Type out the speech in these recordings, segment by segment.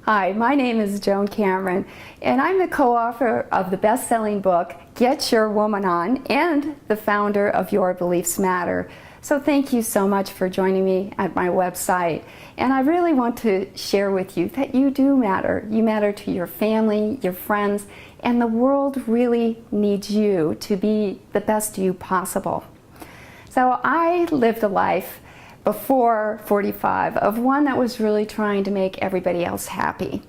Hi, my name is Joan Cameron, and I'm the co-author of the best-selling book, Get Your Woman On, and the founder of Your Beliefs Matter. So thank you so much for joining me at my website. And I really want to share with you that you do matter. You matter to your family, your friends, and the world really needs you to be the best you possible. So I lived a life before 45 of one that was really trying to make everybody else happy.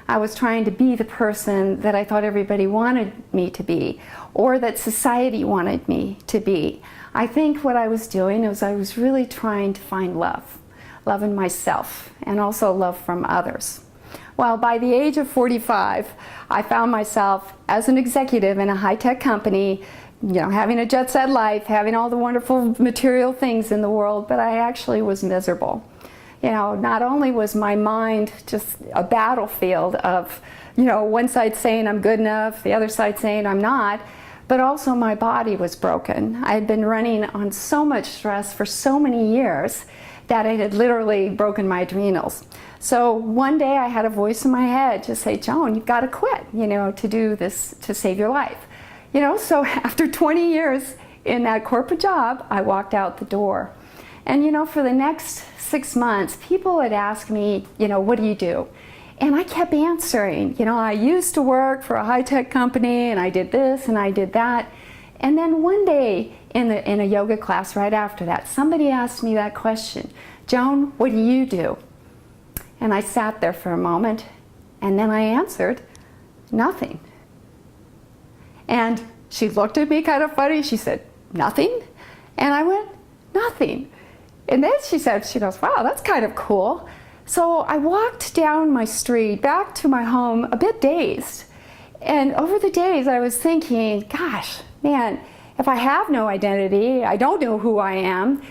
I was trying to be the person that I thought everybody wanted me to be, or that society wanted me to be. I think what I was doing was I was really trying to find love in myself, and also love from others. Well, by the age of 45, I found myself as an executive in a high-tech company, having a jet-set life, having all the wonderful material things in the world, but I actually was miserable. Not only was my mind just a battlefield of, one side saying I'm good enough, the other side saying I'm not, but also my body was broken. I had been running on so much stress for so many years that it had literally broken my adrenals. So one day I had a voice in my head just say, Joan, you've got to quit, to do this, to save your life. So after 20 years in that corporate job, I walked out the door. And for the next 6 months, people would ask me, what do you do? And I kept answering, I used to work for a high-tech company, and I did this and I did that. And then one day in a yoga class right after that, somebody asked me that question, Joan, what do you do? And I sat there for a moment, and then I answered, nothing. And she looked at me kind of funny. She said, nothing? And I went, nothing. And then she goes, wow, that's kind of cool. So I walked down my street back to my home a bit dazed. And over the days I was thinking, gosh, man, if I have no identity, I don't know who I am,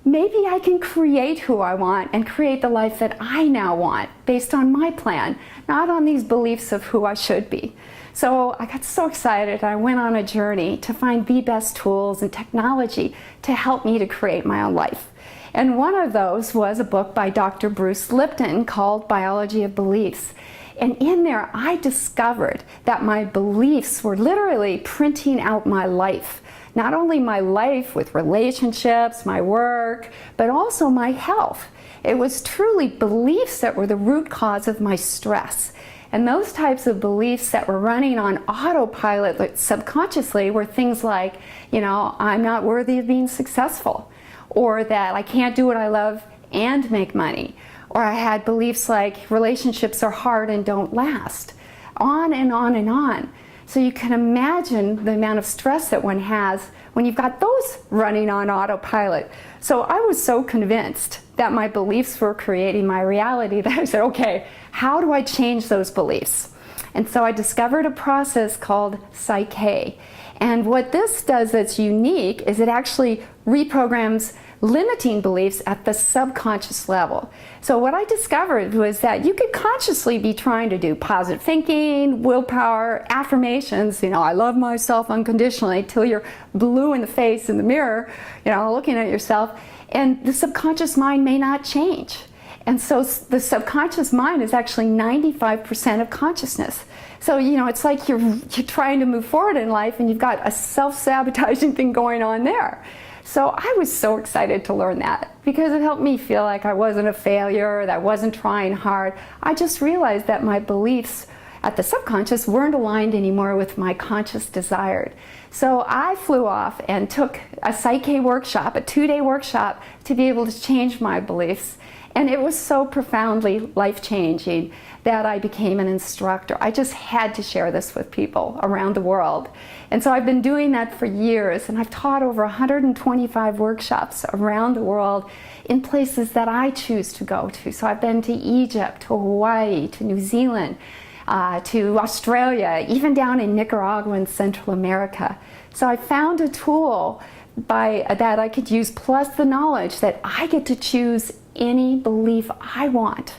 maybe I can create who I want and create the life that I now want based on my plan, not on these beliefs of who I should be. So I got so excited. I went on a journey to find the best tools and technology to help me to create my own life. And one of those was a book by Dr. Bruce Lipton called Biology of Beliefs. And in there, I discovered that my beliefs were literally printing out my life. Not only my life with relationships, my work, but also my health. It was truly beliefs that were the root cause of my stress. And those types of beliefs that were running on autopilot subconsciously were things like, I'm not worthy of being successful, or that I can't do what I love and make money. Or I had beliefs like relationships are hard and don't last. On and on and on. So you can imagine the amount of stress that one has when you've got those running on autopilot. So I was so convinced that my beliefs were creating my reality that I said, okay, how do I change those beliefs? And so I discovered a process called Psyche. And what this does that's unique is it actually reprograms limiting beliefs at the subconscious level. So what I discovered was that you could consciously be trying to do positive thinking, willpower, affirmations, I love myself unconditionally, till you're blue in the face in the mirror, looking at yourself, and the subconscious mind may not change. And so the subconscious mind is actually 95% of consciousness. So, it's like you're trying to move forward in life and you've got a self-sabotaging thing going on there. So I was so excited to learn that because it helped me feel like I wasn't a failure, that I wasn't trying hard. I just realized that my beliefs at the subconscious weren't aligned anymore with my conscious desired. So I flew off and took a Psyche workshop, a 2-day workshop, to be able to change my beliefs. And it was so profoundly life-changing that I became an instructor. I just had to share this with people around the world. And so I've been doing that for years, and I've taught over 125 workshops around the world in places that I choose to go to. So I've been to Egypt, to Hawaii, to New Zealand, to Australia, even down in Nicaragua and Central America. So I found a tool that I could use, plus the knowledge that I get to choose any belief I want.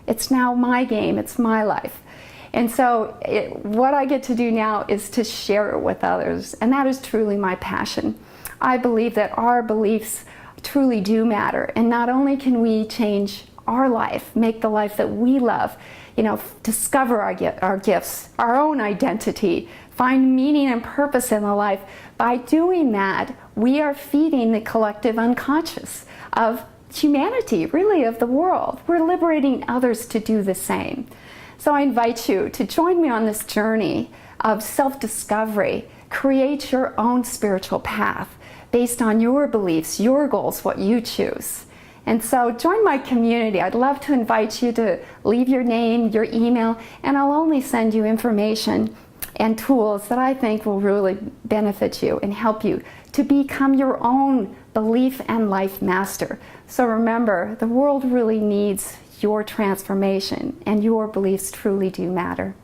It's now my game, it's my life. And so what I get to do now is to share it with others, and that is truly my passion. I believe that our beliefs truly do matter, and not only can we change our life, make the life that we love, discover our gifts, our own identity, find meaning and purpose in the life. By doing that, we are feeding the collective unconscious of humanity, really of the world. We're liberating others to do the same. So I invite you to join me on this journey of self-discovery. Create your own spiritual path based on your beliefs, your goals, what you choose. And so join my community. I'd love to invite you to leave your name, your email, and I'll only send you information and tools that I think will really benefit you and help you to become your own belief and life master. So remember, the world really needs your transformation, and your beliefs truly do matter.